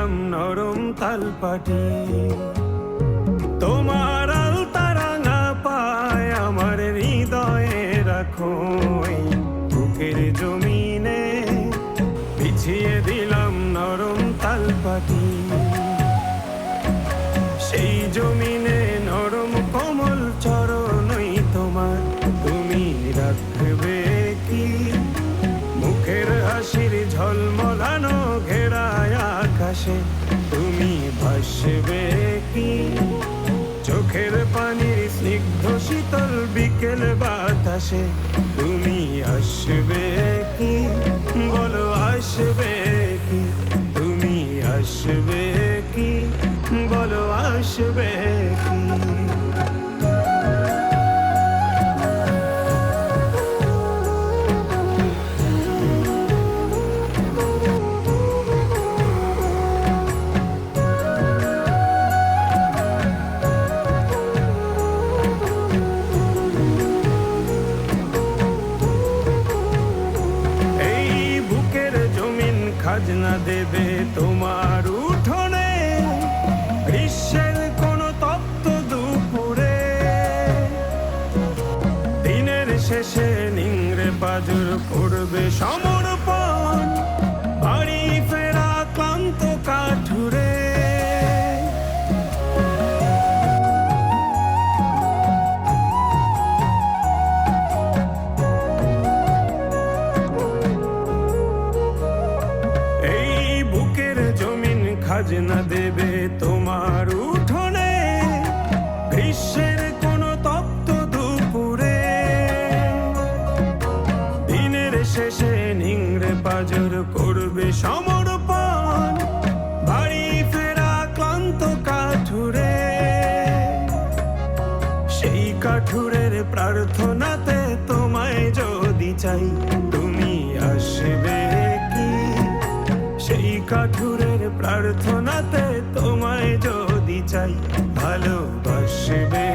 দিলাম নরম তালপাটি। তোমার আলতা রাঙা পায় আমার হৃদয়ে রাখো, বুকের জমিনে বিছিয়ে দিলাম নরম তালপাটি। সেই জমিনে নরম কোমল চরণই তোমার, তুমি রাখবে কি মুখের হাসির ঝলমলানো ঘেরায় আকাশে, তুমি ভাসবে কি চোখের পানির স্নিগ্ধ শীতল বিকেল বাতাসে, তুমি আসবে কি বলো আসবে কি, তুমি আসবে কি বলো আসবে কি। খাজনা দেবে তোমার উঠোনে গ্রীষ্মের কোন তপ্ত দুপুরে, দিনের শেষে নিংড়ে পাজর করবে সমর্পণ বাড়ি ফেরা ক্লান্ত কাঠুরে। খাজনা দেবে তোমার উঠোনে গ্রীষ্মের কোন তপ্ত দুপুরে, দিনের শেষে নিংড়ে পাজর করবে সমর্পণ বাড়ি ফেরা ক্লান্ত কাঠুরে। সেই কাঠুরের প্রার্থনাতে তোমায় যদি চাই, তুমি আসবে কি সেই কাঠুরের প্রার্থনাতে তোমায় যদি চাই, ভালোবাসবে